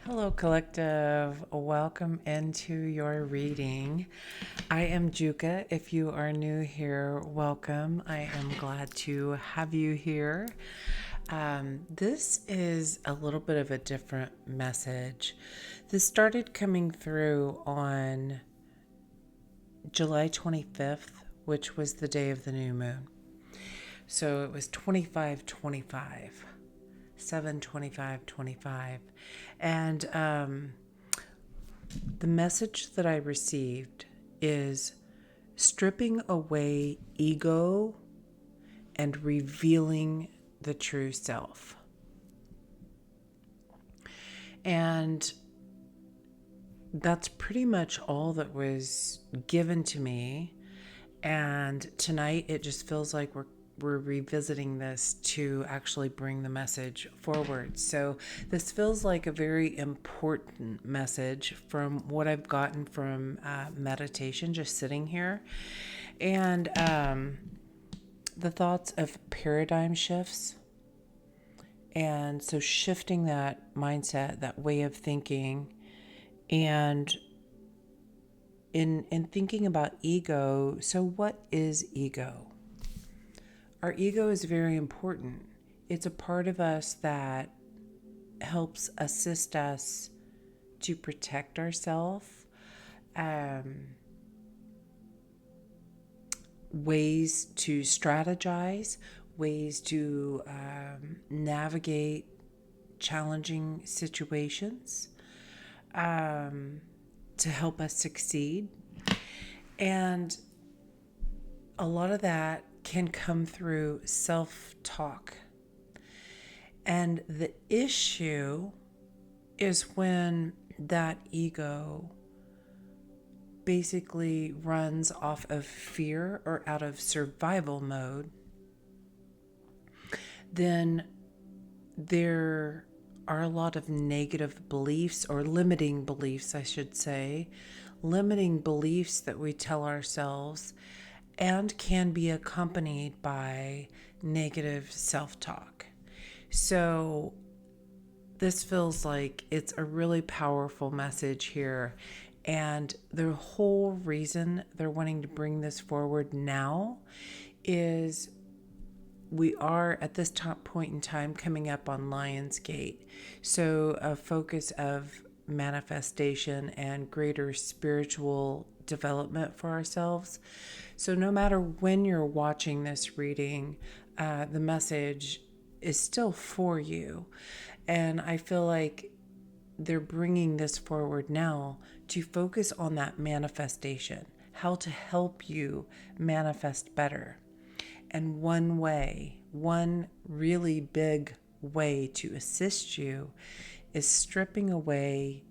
Hello, collective. Welcome into your reading. I am Juka. If you are new here, welcome. I am glad to have you here. This is a little bit of a different message. This started coming through on July 25th, which was the day of the new moon. So it was 2525. 7/25/25, and the message that I received is stripping away ego and revealing the true self. And that's pretty much all that was given to me. And tonight it just feels like we're revisiting this to actually bring the message forward. So this feels like a very important message from what I've gotten from meditation, just sitting here. And the thoughts of paradigm shifts. And so shifting that mindset, that way of thinking, and in thinking about ego, so what is ego? Our ego is very important. It's a part of us that helps assist us to protect ourselves, ways to strategize, ways to navigate challenging situations, to help us succeed. And a lot of that can come through self-talk. And the issue is when that ego basically runs off of fear or out of survival mode, then there are a lot of negative beliefs, or limiting beliefs, I should say, limiting beliefs that we tell ourselves, and can be accompanied by negative self-talk. So this feels like it's a really powerful message here. And the whole reason they're wanting to bring this forward now is we are at this top point in time coming up on Lionsgate. So a focus of manifestation and greater spiritual development for ourselves. So no matter when you're watching this reading, the message is still for you. And I feel like they're bringing this forward now to focus on that manifestation, how to help you manifest better. And one really big way to assist you is stripping away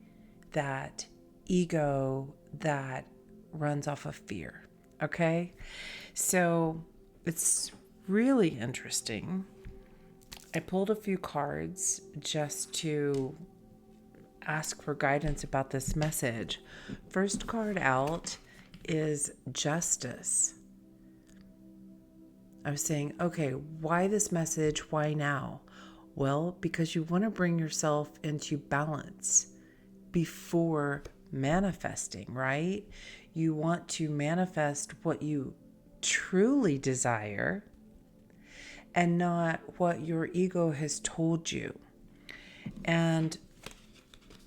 that ego that runs off of fear. Okay? So it's really interesting. I pulled a few cards just to ask for guidance about this message. First card out is Justice. I was saying, okay, why this message? Why now? Well, because you want to bring yourself into balance before manifesting, right? You want to manifest what you truly desire and not what your ego has told you. And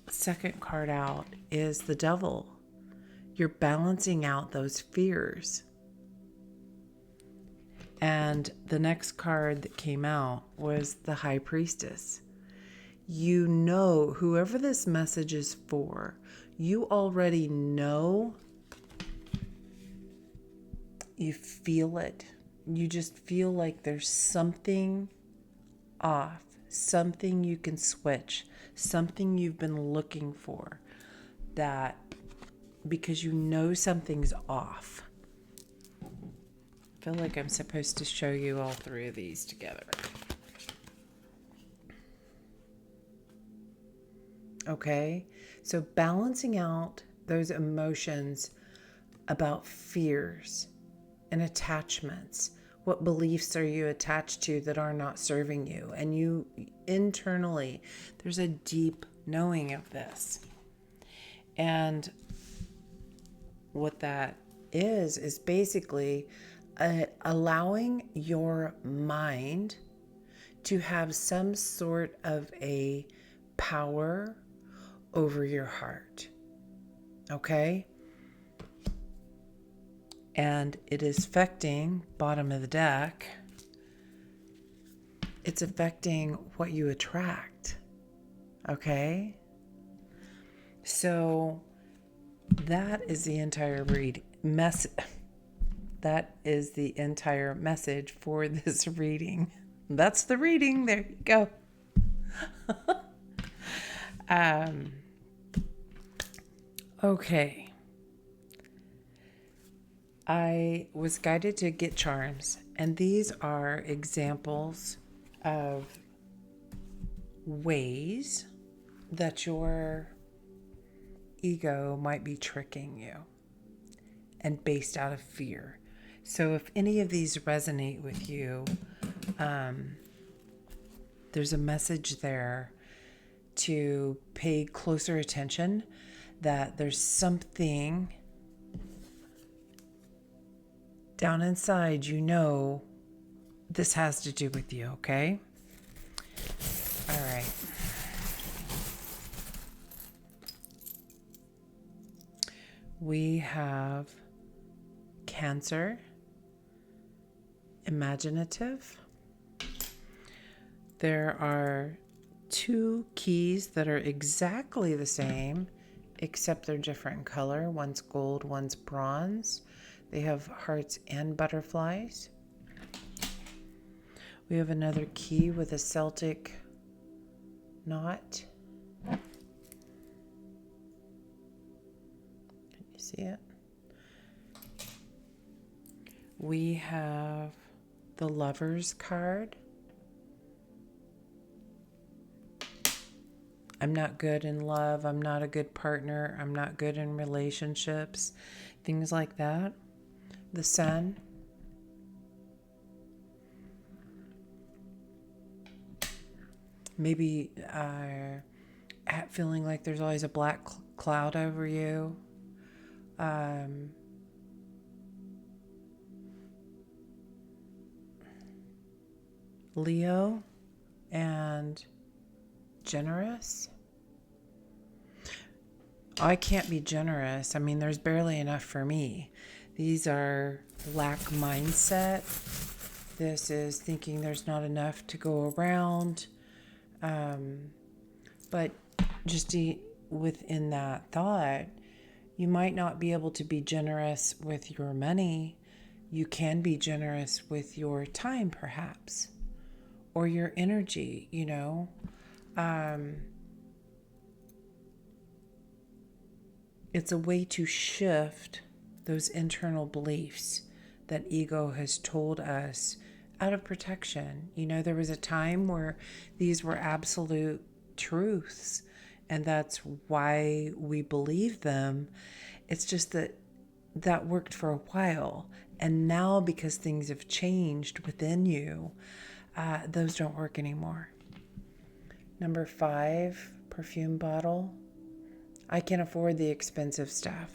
second card out is the Devil. You're balancing out those fears. And the next card that came out was the High Priestess. You know, whoever this message is for, you already know. You feel it. You just feel like there's something off, something you can switch, something you've been looking for, that because you know something's off. I feel like I'm supposed to show you all three of these together. Okay, so balancing out those emotions about fears and attachments. What beliefs are you attached to that are not serving you? And you internally, there's a deep knowing of this. And what that is basically allowing your mind to have some sort of a power over your heart. Okay? And it is affecting, bottom of the deck, it's affecting what you attract. Okay? So that is the entire that is the entire message for this reading. That's the reading. There you go. Okay. I was guided to get charms, and these are examples of ways that your ego might be tricking you and based out of fear. So if any of these resonate with you, there's a message there to pay closer attention, that there's something down inside, this has to do with you, okay? All right. We have Cancer, imaginative. There are 2 keys that are exactly the same, except they're different in color. One's gold, one's bronze. They have hearts and butterflies. We have another key with a Celtic knot. Can you see it? We have the Lover's card. I'm not good in love. I'm not a good partner. I'm not good in relationships. Things like that. The Sun. Maybe feeling like there's always a black cloud over you. Leo and generous. I can't be generous. I mean, there's barely enough for me. These are lack mindset. This is thinking there's not enough to go around. But just within that thought, you might not be able to be generous with your money. You can be generous with your time, perhaps, or your energy, It's a way to shift those internal beliefs that ego has told us out of protection. There was a time where these were absolute truths, and that's why we believe them. It's just that worked for a while. And now, because things have changed within you, those don't work anymore. Number 5, perfume bottle. I can afford the expensive stuff.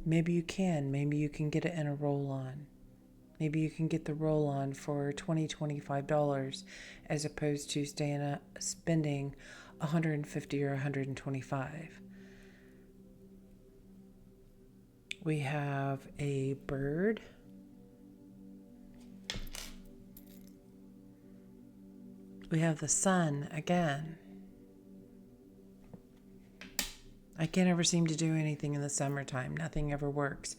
Maybe you can. Maybe you can get it in a roll-on. Maybe you can get the roll-on for $20, $25 as opposed to spending $150 or $125. We have a bird. We have the sun again. I can't ever seem to do anything in the summertime. Nothing ever works.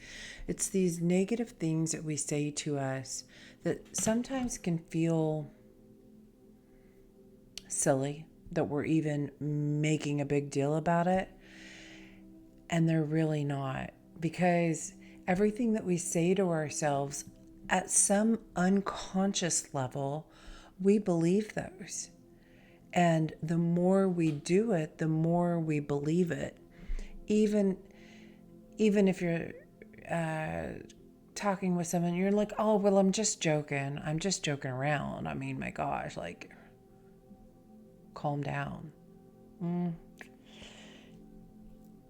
It's these negative things that we say to us that sometimes can feel silly, that we're even making a big deal about it. And they're really not. Because everything that we say to ourselves at some unconscious level, we believe those. And the more we do it, the more we believe it. Even if you're talking with someone, you're like, oh, well, I'm just joking. I'm just joking around. I mean, my gosh, calm down.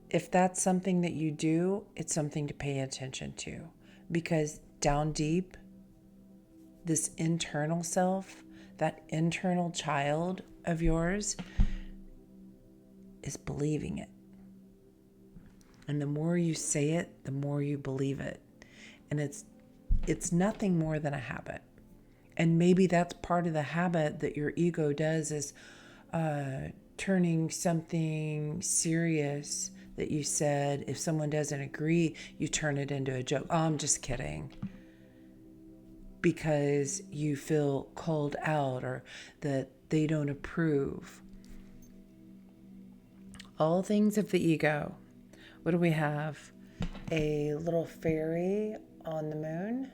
If that's something that you do, it's something to pay attention to, because down deep, this internal self, that internal child of yours, is believing it. And the more you say it, the more you believe it. And it's nothing more than a habit. And maybe that's part of the habit that your ego does, is turning something serious that you said, if someone doesn't agree, you turn it into a joke. Oh, I'm just kidding. Because you feel called out or that they don't approve. All things of the ego. What do we have? A little fairy on the moon,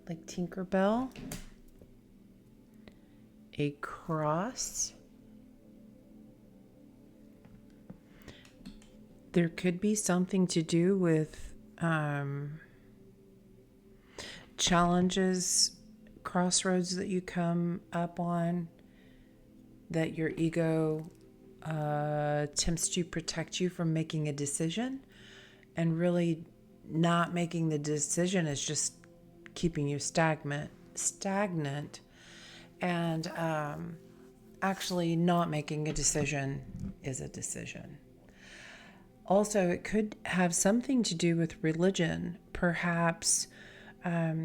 like Tinkerbell. A cross. There could be something to do with challenges, crossroads that you come up on, that your ego attempts to protect you from making a decision, and really not making the decision is just keeping you stagnant, and actually not making a decision is a decision. Also, it could have something to do with religion. Perhaps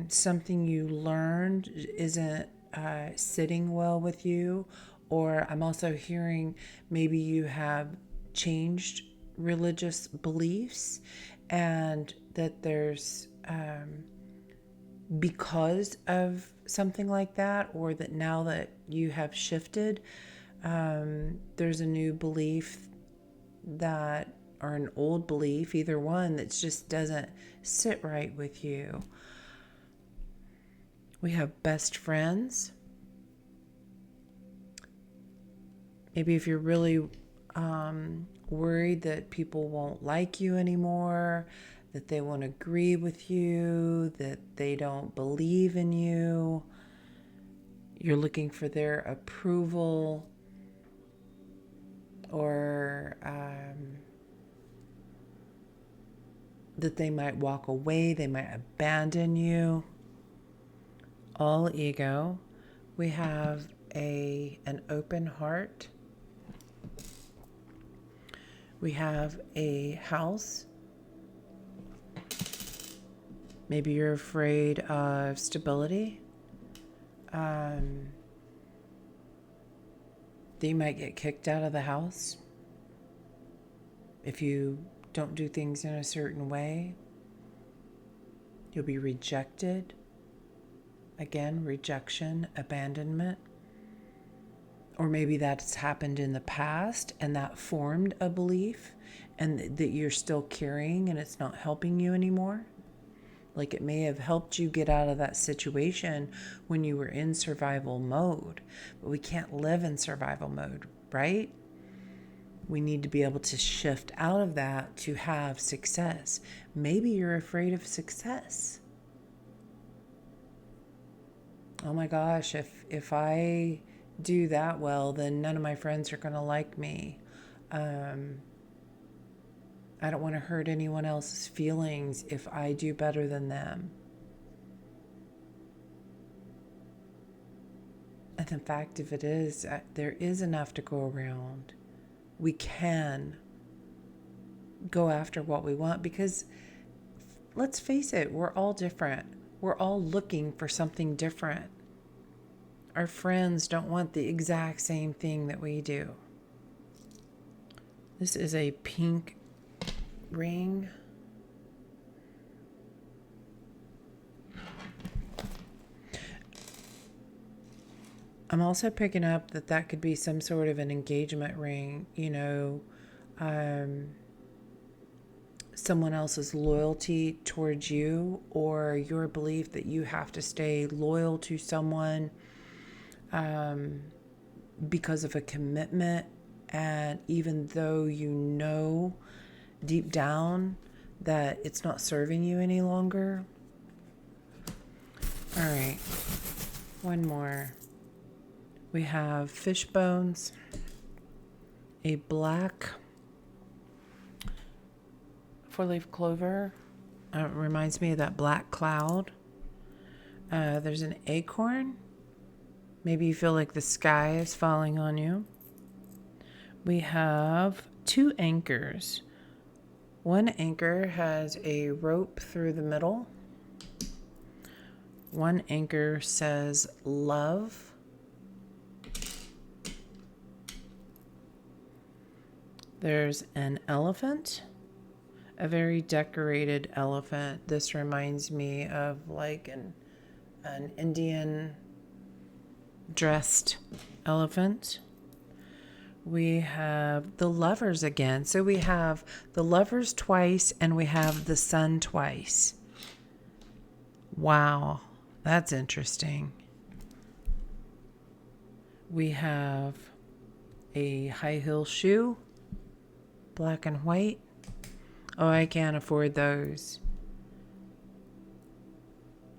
something you learned isn't sitting well with you, or I'm also hearing maybe you have changed religious beliefs, and that there's because of something like that, or that now that you have shifted, there's a new belief that, or an old belief, either one, that just doesn't sit right with you. We have best friends. Maybe if you're really worried that people won't like you anymore, that they won't agree with you, that they don't believe in you, you're looking for their approval, or that they might walk away, they might abandon you. All ego. We have an open heart. We have a house. Maybe you're afraid of stability. That you might get kicked out of the house if you don't do things in a certain way. You'll be rejected. Again, rejection, abandonment. Or maybe that's happened in the past and that formed a belief, and that you're still carrying, and it's not helping you anymore. Like, it may have helped you get out of that situation when you were in survival mode, but we can't live in survival mode, right? We need to be able to shift out of that to have success. Maybe you're afraid of success. Oh my gosh, if I do that well, then none of my friends are going to like me. I don't want to hurt anyone else's feelings if I do better than them. And in fact, if it is, there is enough to go around. We can go after what we want, because let's face it, we're all different. We're all looking for something different. Our friends don't want the exact same thing that we do. This is a pink ring. I'm also picking up that could be some sort of an engagement ring, someone else's loyalty towards you, or your belief that you have to stay loyal to someone because of a commitment. And even though you know deep down that it's not serving you any longer. All right, one more. We have fish bones, a black four-leaf clover. Reminds me of that black cloud. There's an acorn. Maybe you feel like the sky is falling on you. We have 2 anchors. One anchor has a rope through the middle. One anchor says love. There's an elephant, a very decorated elephant. This reminds me of like an Indian dressed elephant. We have the lovers again. So we have the lovers twice and we have the sun twice. Wow, that's interesting. We have a high heel shoe, black and white. Oh, I can't afford those.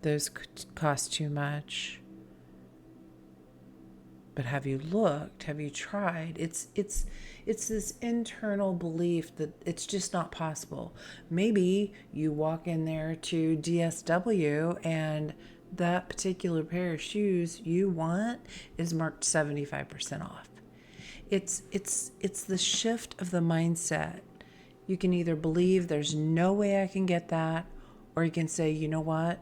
Those cost too much. But have you looked? Have you tried? It's this internal belief that it's just not possible. Maybe you walk in there to DSW and that particular pair of shoes you want is marked 75% off. It's the shift of the mindset. You can either believe there's no way I can get that, or you can say, you know what?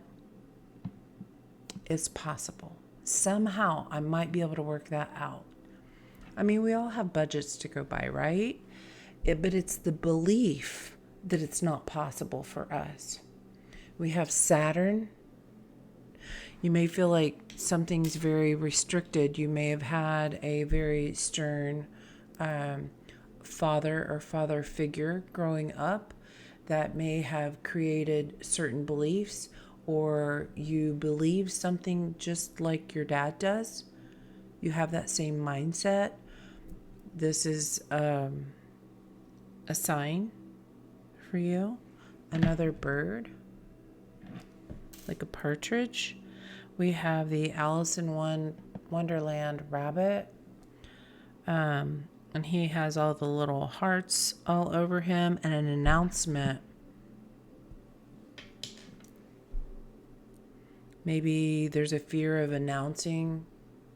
It's possible. Somehow I might be able to work that out. I mean, we all have budgets to go by, right? But it's the belief that it's not possible for us. We have Saturn. You may feel like something's very restricted. You may have had a very stern father or father figure growing up that may have created certain beliefs, or you believe something just like your dad does. You have that same mindset. This is a sign for you. Another bird, like a partridge. We have the Alice in Wonderland rabbit. And he has all the little hearts all over him and an announcement. Maybe there's a fear of announcing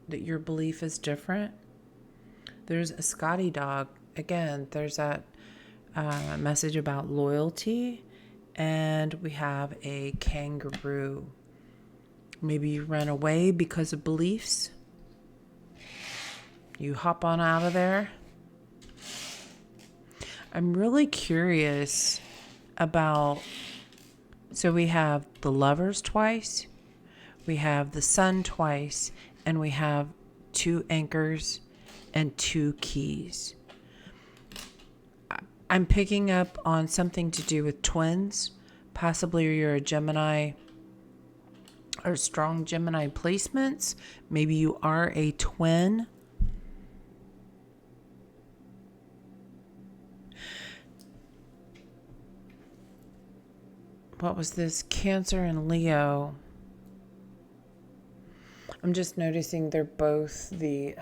that your belief is different. There's a Scotty dog. Again, there's that message about loyalty. And we have a kangaroo. Maybe you ran away because of beliefs. You hop on out of there. I'm really curious about, so we have the lovers twice, we have the sun twice, and we have 2 anchors and 2 keys. I'm picking up on something to do with twins. Possibly you're a Gemini or strong Gemini placements. Maybe you are a twin. What was this? Cancer and Leo. I'm just noticing they're both the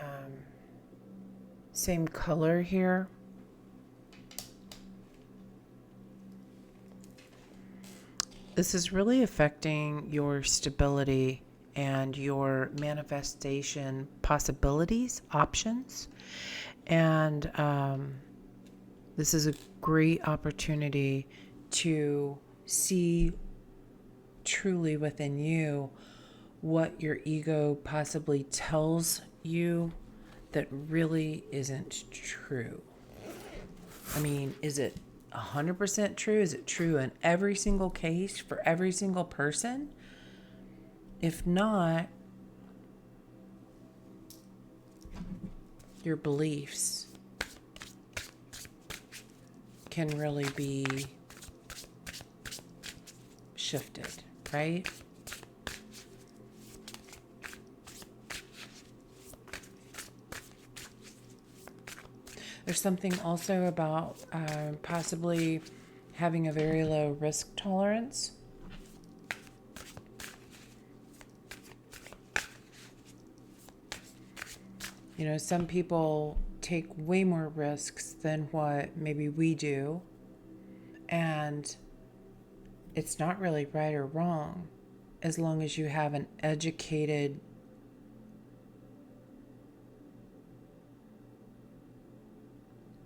same color here. This is really affecting your stability and your manifestation possibilities, options. And this is a great opportunity to see truly within you what your ego possibly tells you that really isn't true. I mean, is it 100% true? Is it true in every single case for every single person? If not, your beliefs can really be shifted, right? There's something also about possibly having a very low risk tolerance. Some people take way more risks than what maybe we do. And it's not really right or wrong as long as you have an educated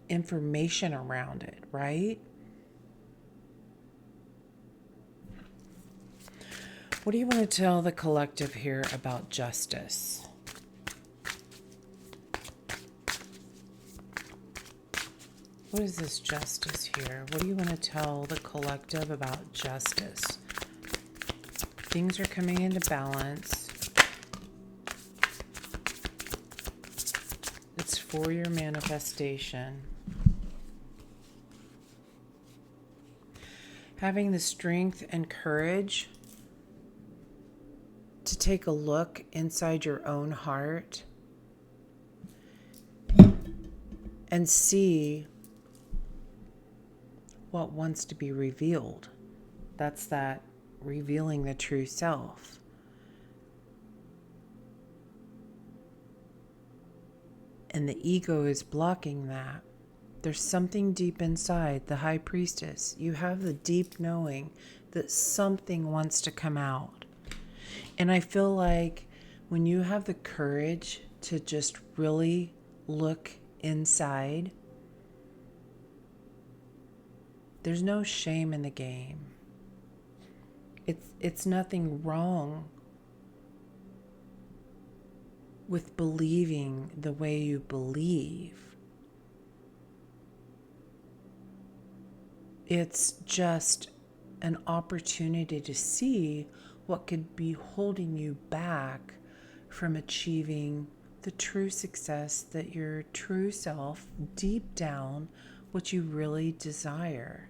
information around it, right? What do you want to tell the collective here about justice? What is this justice here? What do you want to tell the collective about justice? Things are coming into balance. It's for your manifestation. Having the strength and courage to take a look inside your own heart and see what wants to be revealed. That's that revealing the true self. And the ego is blocking that. There's something deep inside, the high priestess. You have the deep knowing that something wants to come out. And I feel like when you have the courage to just really look inside, there's no shame in the game. It's nothing wrong with believing the way you believe. It's just an opportunity to see what could be holding you back from achieving the true success that your true self, deep down, what you really desire.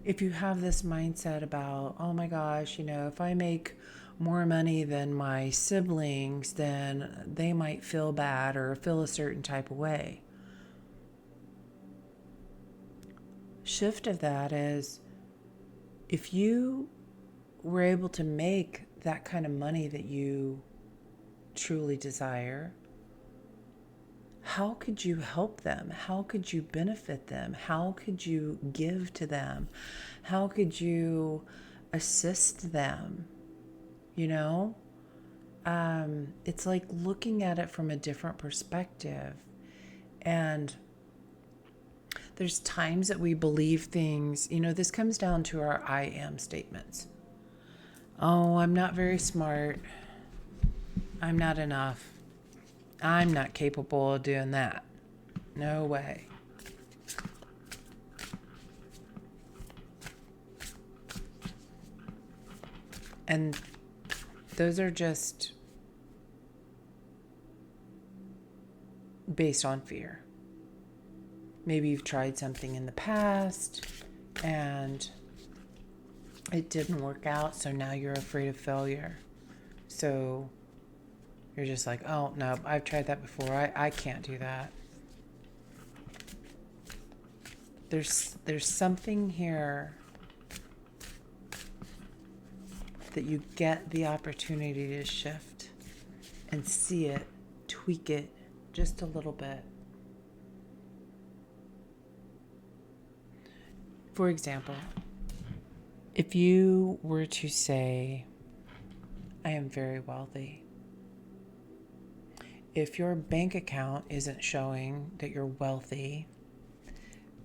If you have this mindset about, oh my gosh, if I make more money than my siblings, then they might feel bad or feel a certain type of way. Shift of that is, if you were able to make that kind of money that you truly desire, how could you help them? How could you benefit them? How could you give to them? How could you assist them? It's like looking at it from a different perspective. And there's times that we believe things, this comes down to our I am statements. Oh, I'm not very smart. I'm not enough. I'm not capable of doing that. No way. And those are just based on fear. Maybe you've tried something in the past and it didn't work out, so now you're afraid of failure. So you're just like, oh, no, I've tried that before. I can't do that. There's something here that you get the opportunity to shift and see it, tweak it just a little bit. For example, if you were to say, I am very wealthy. If your bank account isn't showing that you're wealthy,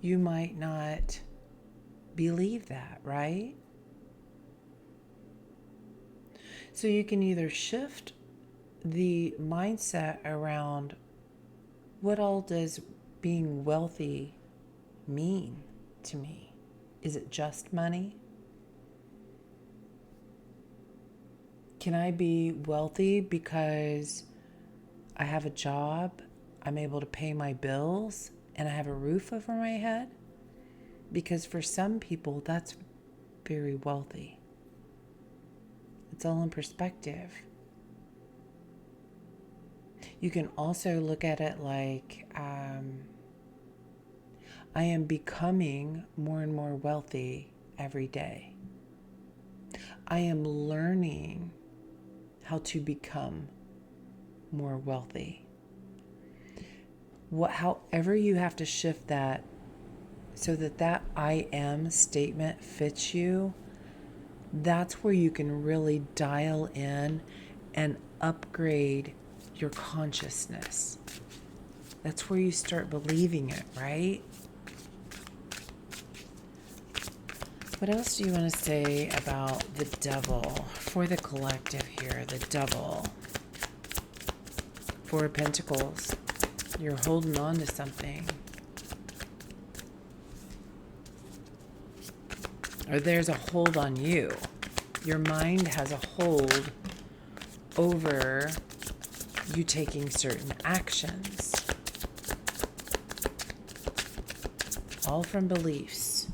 you might not believe that, right? So you can either shift the mindset around what all does being wealthy mean to me? Is it just money? Can I be wealthy because I have a job, I'm able to pay my bills, and I have a roof over my head? Because for some people, that's very wealthy. It's all in perspective. You can also look at it like, I am becoming more and more wealthy every day. I am learning how to become more wealthy. However you have to shift that so that I am statement fits you, that's where you can really dial in and upgrade your consciousness. That's where you start believing it, right? What else do you want to say about the devil for the collective here? The devil. Four of Pentacles. You're holding on to something. Or there's a hold on you. Your mind has a hold over you taking certain actions. All from beliefs.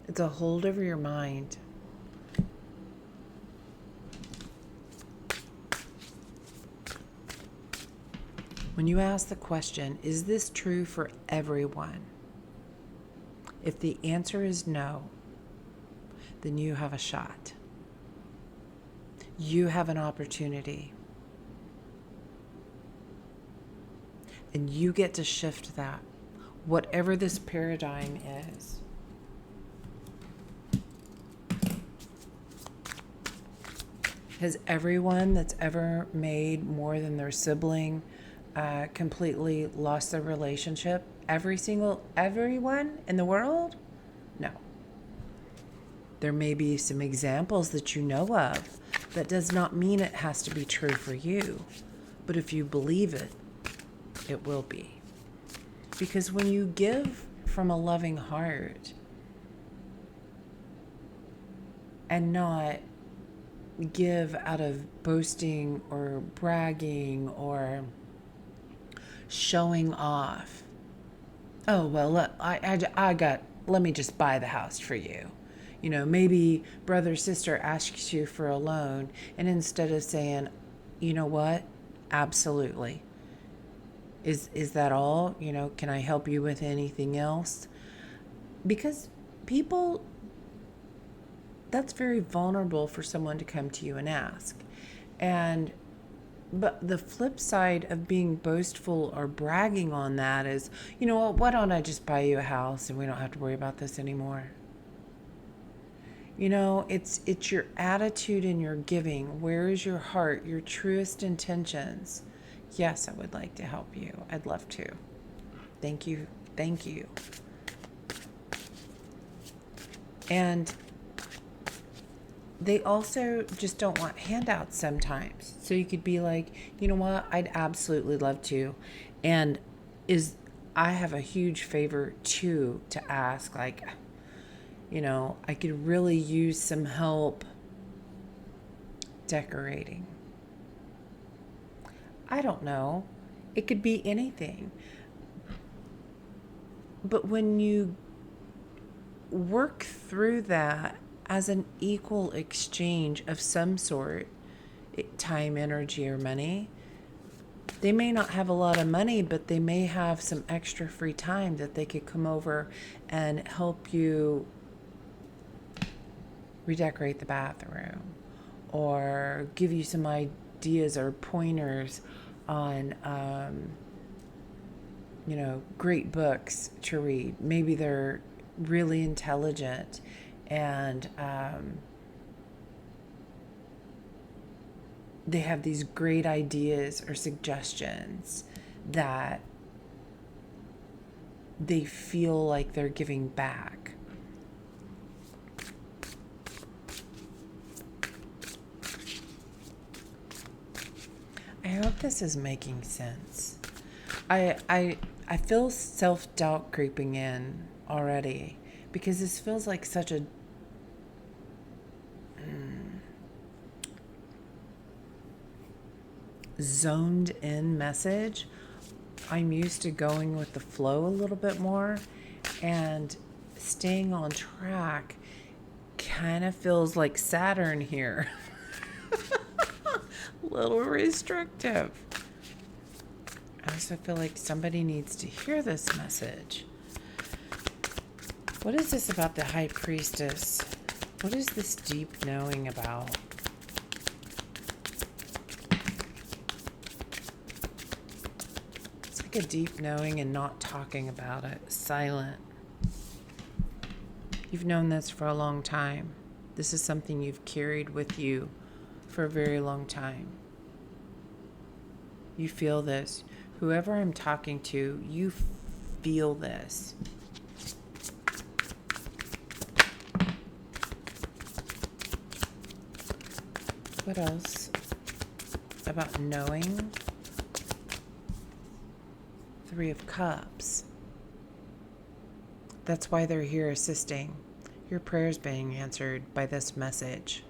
It's a hold over your mind. When you ask the question, is this true for everyone? If the answer is no, then you have a shot. You have an opportunity. And you get to shift that, whatever this paradigm is. Has everyone that's ever made more than their sibling completely lost their relationship? Everyone in the world? No. There may be some examples that you know of. That does not mean it has to be true for you. But if you believe it, it will be. Because when you give from a loving heart and not give out of boasting or bragging or showing off. Oh, well, let me just buy the house for you. You know, maybe brother or sister asks you for a loan, and instead of saying, you know what, absolutely. Is that all? You know, can I help you with anything else? Because people, that's very vulnerable for someone to come to you and ask. But the flip side of being boastful or bragging on that is, you know what, why don't I just buy you a house and we don't have to worry about this anymore? You know, it's your attitude and your giving. Where is your heart, your truest intentions? Yes, I would like to help you. I'd love to. Thank you. Thank you. And they also just don't want handouts sometimes. So you could be like, you know what, I'd absolutely love to. And I have a huge favor too to ask, like, you know, I could really use some help decorating. I don't know. It could be anything. But when you work through that as an equal exchange of some sort, time, energy, or money, they may not have a lot of money, but they may have some extra free time that they could come over and help you redecorate the bathroom or give you some ideas or pointers on, you know, great books to read. Maybe they're really intelligent and they have these great ideas or suggestions that they feel like they're giving back. I hope this is making sense. I feel self-doubt creeping in already because this feels like such a zoned in message. I'm used to going with the flow a little bit more, and staying on track kind of feels like Saturn here. A little restrictive. I also feel like somebody needs to hear this message. What is this about the High Priestess? What is this deep knowing about? It's like a deep knowing and not talking about it. Silent. You've known this for a long time. This is something you've carried with you for a very long time. You feel this. Whoever I'm talking to, you feel this. What else about knowing? Three of Cups. That's why they're here assisting. Your prayer's being answered by this message.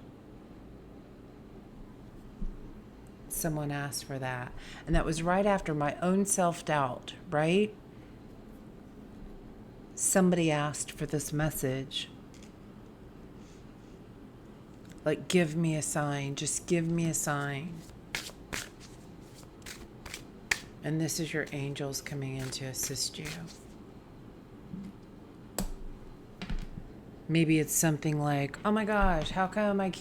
Someone asked for that. And that was right after my own self-doubt, right? Somebody asked for this message. Like, give me a sign. Just give me a sign. And this is your angels coming in to assist you. Maybe it's something like, oh my gosh, how come I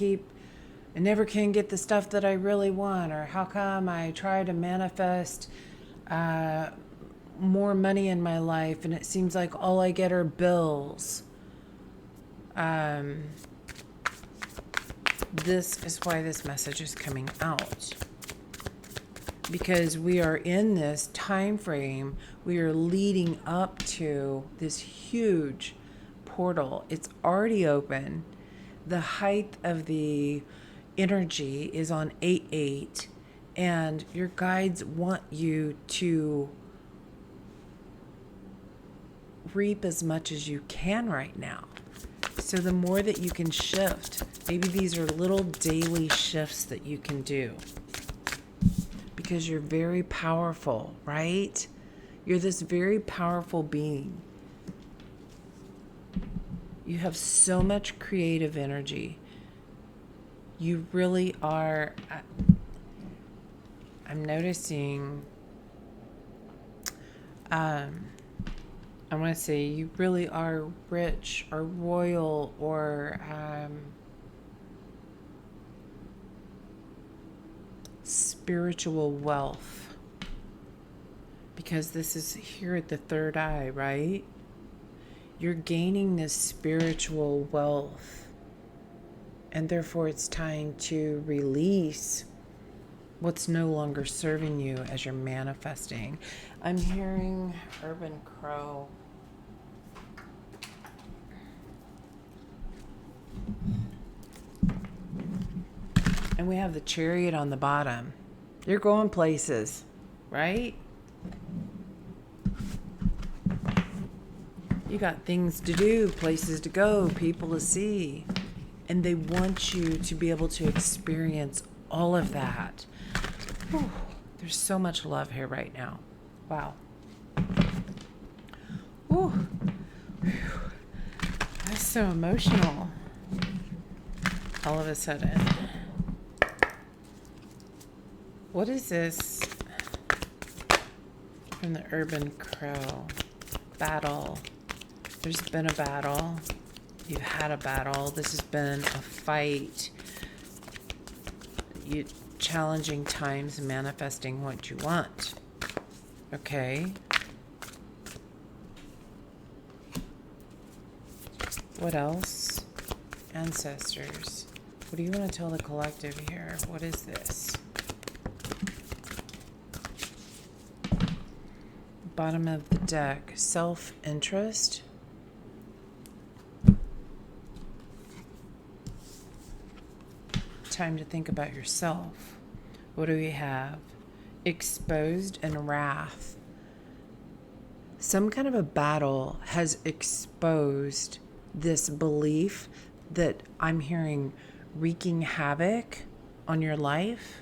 never can get the stuff that I really want? Or how come I try to manifest more money in my life and it seems like all I get are bills? This is why this message is coming out. Because we are in this time frame, we are leading up to this huge portal. It's already open. The height of the energy is on 8-8, and your guides want you to reap as much as you can right now. So the more that you can shift, maybe these are little daily shifts that you can do. Because you're very powerful, right? You're this very powerful being. You have so much creative energy. You really are. I'm noticing, I want to say you really are rich or royal or spiritual wealth. Because this is here at the third eye, right? You're gaining this spiritual wealth, and therefore it's time to release what's no longer serving you as you're manifesting. I'm hearing urban crow. And we have the Chariot on the bottom. You're going places, right? You got things to do, places to go, people to see. And they want you to be able to experience all of that. Whew. There's so much love here right now. Wow. Whew. That's so emotional. All of a sudden. What is this from the urban crow? Battle. There's been a battle. You've had a battle. This has been a fight. You challenging times, manifesting what you want. Okay. What else? Ancestors. What do you want to tell the collective here? What is this? Bottom of the deck. Self-interest. Time to think about yourself. What do we have? Exposed and wrath. Some kind of a battle has exposed this belief that I'm hearing wreaking havoc on your life.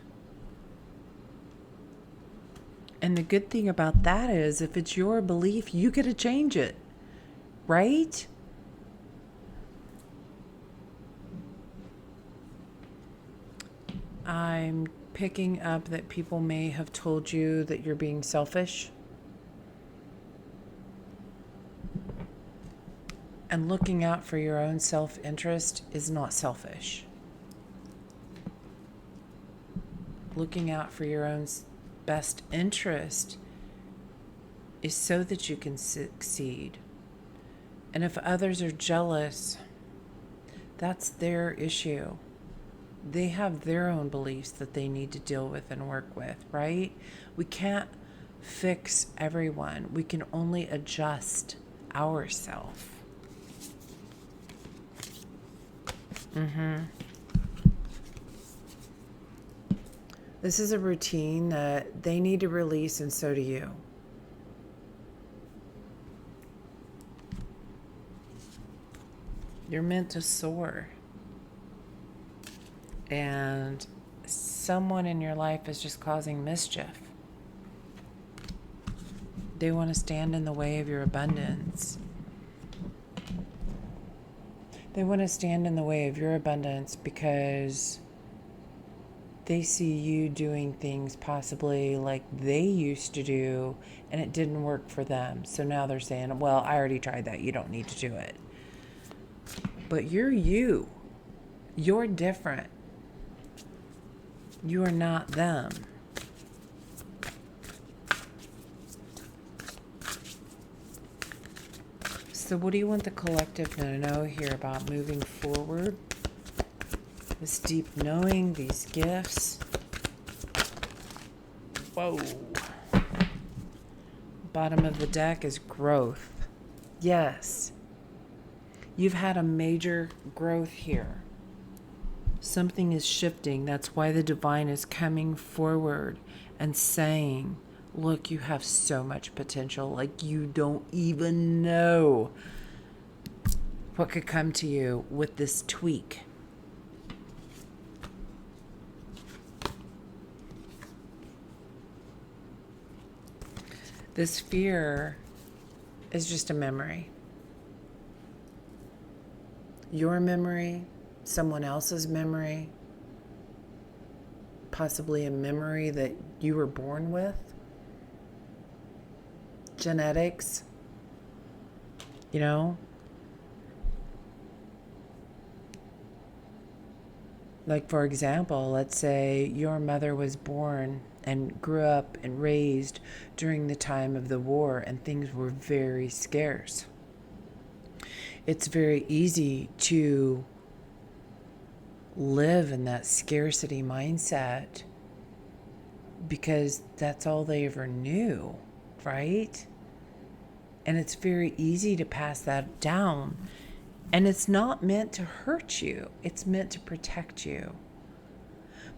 And the good thing about that is if it's your belief, you get to change it, right? I'm picking up that people may have told you that you're being selfish. And looking out for your own self-interest is not selfish. Looking out for your own best interest is so that you can succeed. And if others are jealous, that's their issue. They have their own beliefs that they need to deal with and work with, right? We can't fix everyone. We can only adjust ourselves. This is a routine that they need to release, and so do you. You're meant to soar. And someone in your life is just causing mischief. They want to stand in the way of your abundance. They want to stand in the way of your abundance because they see you doing things possibly like they used to do and it didn't work for them. So now they're saying, well, I already tried that. You don't need to do it. But you're you. You're different. You are not them. So what do you want the collective to know here about moving forward? This deep knowing, these gifts. Whoa. Bottom of the deck is growth. Yes. You've had a major growth here. Something is shifting. That's why the divine is coming forward and saying, look, you have so much potential. Like you don't even know what could come to you with this tweak. This fear is just a memory. Your memory, someone else's memory, possibly a memory that you were born with. Genetics, you know? Like, for example, let's say your mother was born and grew up and raised during the time of the war and things were very scarce. It's very easy to live in that scarcity mindset because that's all they ever knew, right? And it's very easy to pass that down. And it's not meant to hurt you. It's meant to protect you.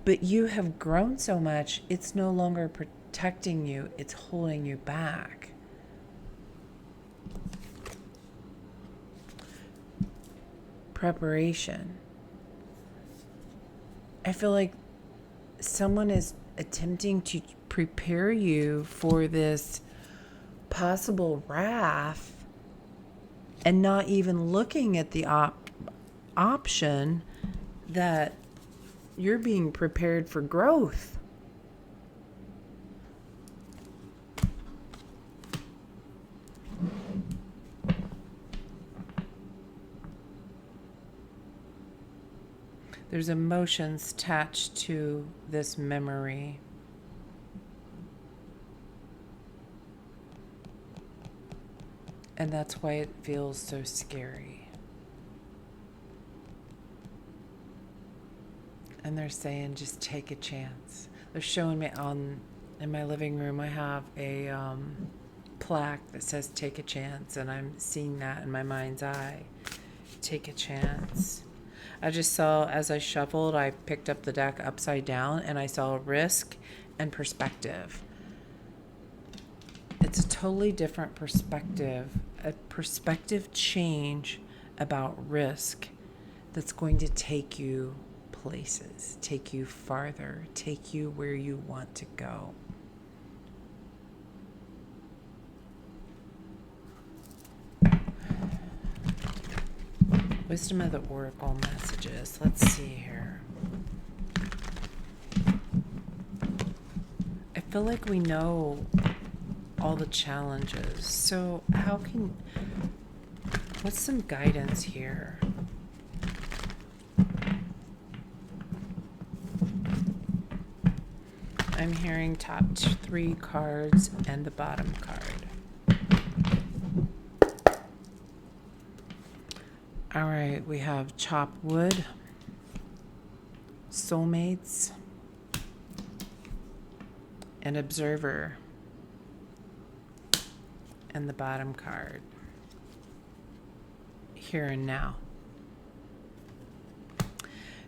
But you have grown so much, it's no longer protecting you. It's holding you back. Preparation. I feel like someone is attempting to prepare you for this possible wrath and not even looking at the option that you're being prepared for growth. There's emotions attached to this memory. And that's why it feels so scary. And they're saying, just take a chance. They're showing me in my living room, I have a plaque that says, take a chance. And I'm seeing that in my mind's eye. Take a chance. I just saw, as I shuffled, I picked up the deck upside down and I saw risk and perspective. It's a totally different perspective, a perspective change about risk that's going to take you places, take you farther, take you where you want to go. Wisdom of the Oracle messages. Let's see here. I feel like we know all the challenges. So how can What's some guidance here? I'm hearing top 3 cards and the bottom card. All right, we have chop wood, soulmates, and observer, and the bottom card, here and now.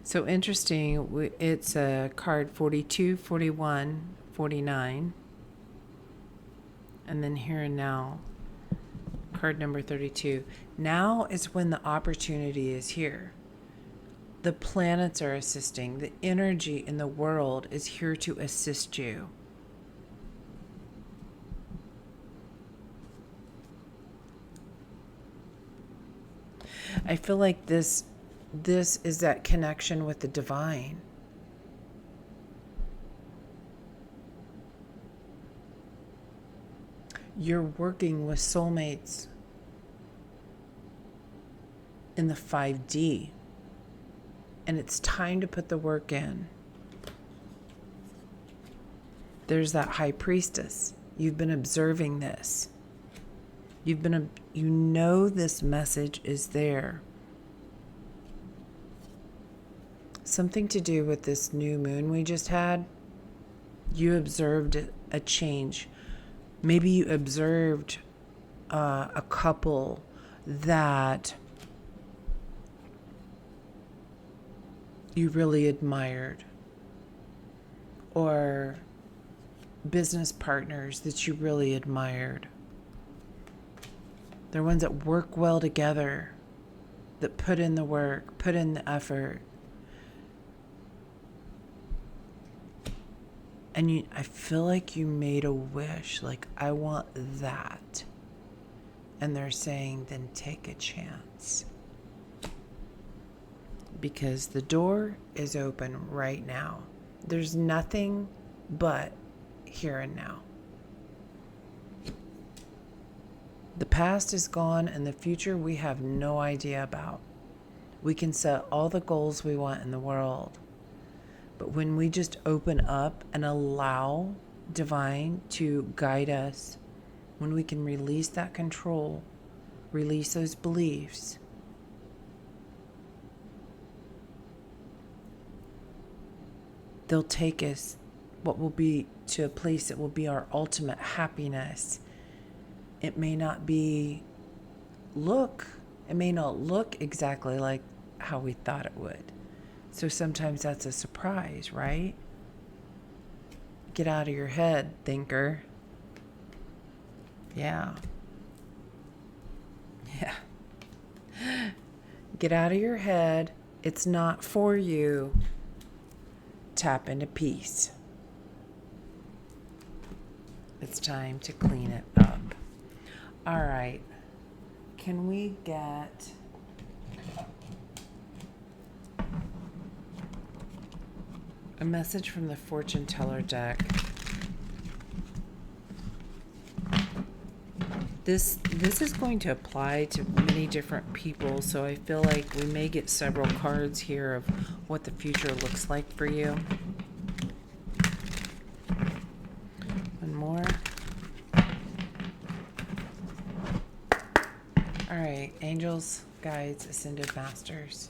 So interesting, it's a card 42, 41, 49, and then here and now, card number 32. Now is when the opportunity is here. The planets are assisting. The energy in the world is here to assist you. I feel like this is that connection with the divine. You're working with soulmates in the 5D, and it's time to put the work in. There's that high priestess. You've been observing this. You know this message is there. Something to do with this new moon we just had. You observed a change. Maybe you observed a couple that you really admired, or business partners that you really admired. They're ones that work well together, that put in the work, put in the effort. And I feel like you made a wish, like, I want that. And they're saying, then take a chance. Because the door is open right now. There's nothing but here and now. The past is gone, and the future we have no idea about. We can set all the goals we want in the world. But when we just open up and allow divine to guide us, when we can release that control, release those beliefs, they'll take us what will be to a place that will be our ultimate happiness. It may not look exactly like how we thought it would. So sometimes that's a surprise, right? Get out of your head, thinker. Yeah. Get out of your head. It's not for you. Tap into peace. It's time to clean it up. All right. Can we get a message from the fortune teller deck? This is going to apply to many different people, so I feel like we may get several cards here of what the future looks like for you. One more. All right, angels, guides, ascended masters.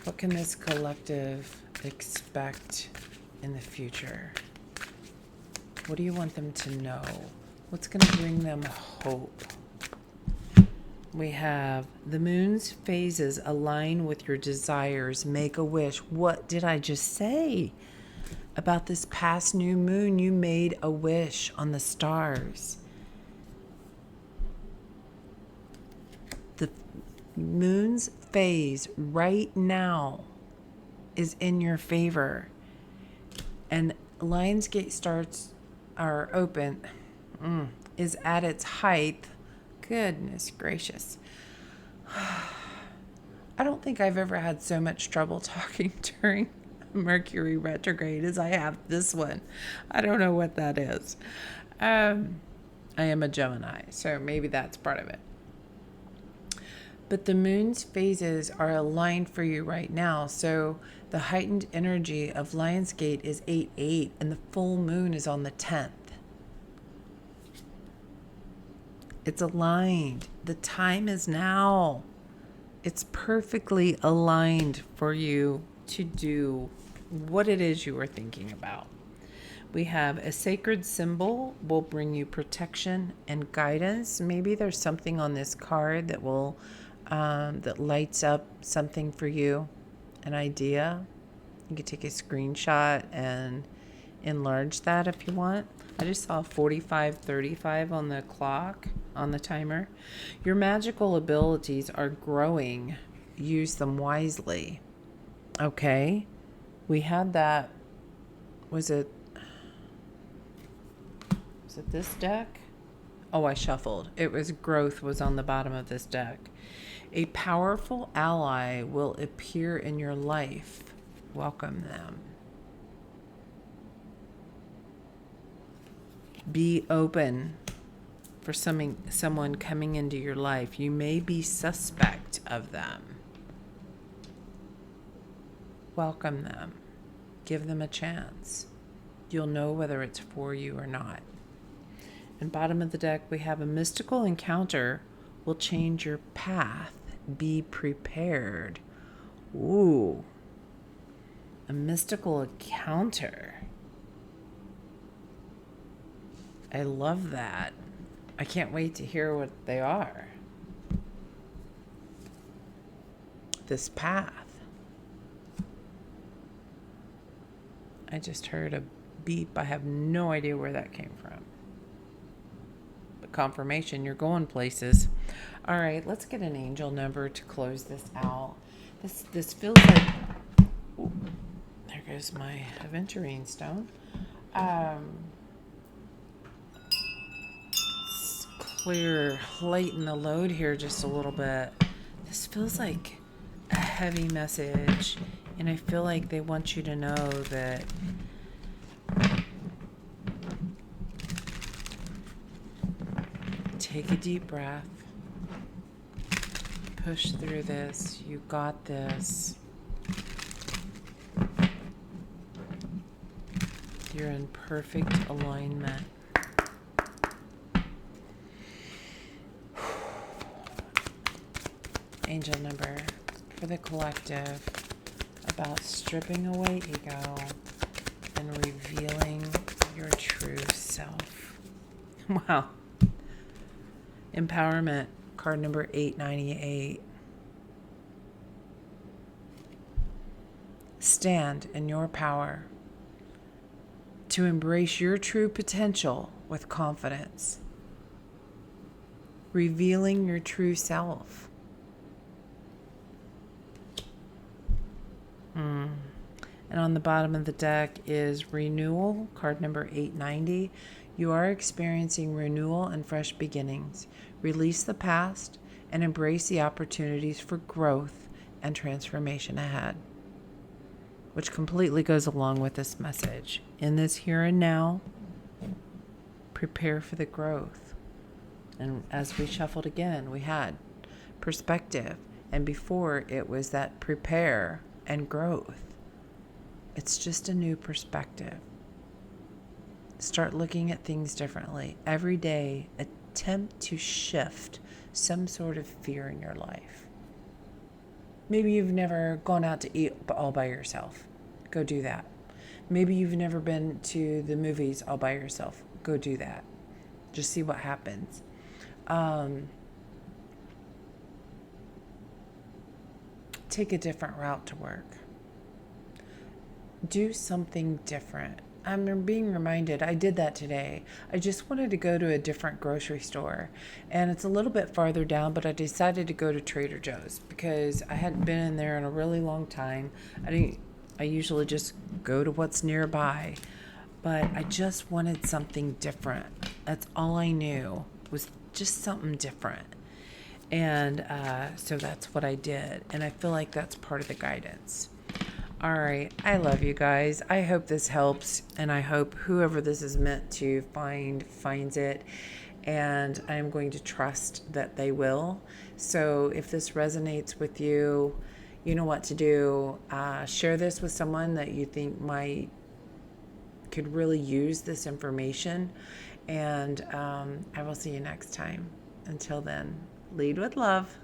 What can this collective expect in the future? What do you want them to know? What's going to bring them hope? We have the moon's phases align with your desires. Make a wish. What did I just say? About this past new moon, you made a wish on the stars. The moon's phase right now is in your favor. And Lionsgate are open. Is at its height. Goodness gracious. I don't think I've ever had so much trouble talking during Mercury retrograde as I have this one. I don't know what that is. I am a Gemini, so maybe that's part of it. But the moon's phases are aligned for you right now. So the heightened energy of Lionsgate is 8/8, and the full moon is on the 10th. It's aligned. The time is now. It's perfectly aligned for you to do what it is you are thinking about. We have a sacred symbol will bring you protection and guidance. Maybe there's something on this card that will that lights up something for you, an idea. You could take a screenshot and enlarge that if you want. I just saw 45:35 on the clock, on the timer. Your magical abilities are growing. Use them wisely. Okay. We had that. Was it this deck? Oh, I shuffled. It was growth was on the bottom of this deck. A powerful ally will appear in your life. Welcome them. Be open for someone coming into your life. You may be suspect of them. Welcome them. Give them a chance. You'll know whether it's for you or not. And bottom of the deck, we have a mystical encounter will change your path. Be prepared. Ooh. A mystical encounter. I love that. I can't wait to hear what they are. This path. I just heard a beep. I have no idea where that came from. But confirmation, you're going places. All right, let's get an angel number to close this out. This feels like... Ooh, there goes my aventurine stone. Lighten the load here just a little bit. This feels like a heavy message, and I feel like they want you to know that take a deep breath, push through this, you got this. You're in perfect alignment. Angel number for the collective about stripping away ego and revealing your true self. Wow. Empowerment, card number 898. Stand in your power to embrace your true potential with confidence. Revealing your true self. And on the bottom of the deck is renewal, card number 890. You are experiencing renewal and fresh beginnings. Release the past and embrace the opportunities for growth and transformation ahead. Which completely goes along with this message. In this here and now, prepare for the growth. And as we shuffled again, we had perspective. And before it was that prepare and growth. It's just a new perspective. Start looking at things differently. Every day, attempt to shift some sort of fear in your life. Maybe you've never gone out to eat all by yourself. Go do that. Maybe you've never been to the movies all by yourself. Go do that. Just see what happens. Take a different route to work. Do something different. I'm being reminded, I did that today. I just wanted to go to a different grocery store, and it's a little bit farther down, but I decided to go to Trader Joe's because I hadn't been in there in a really long time. I usually just go to what's nearby, but I just wanted something different. That's all I knew was just something different. And so that's what I did. And I feel like that's part of the guidance. All right. I love you guys. I hope this helps. And I hope whoever this is meant to find finds it. and I'm going to trust that they will. So if this resonates with you, you know what to do. Share this with someone that you think could really use this information. And I will see you next time. Until then, lead with love.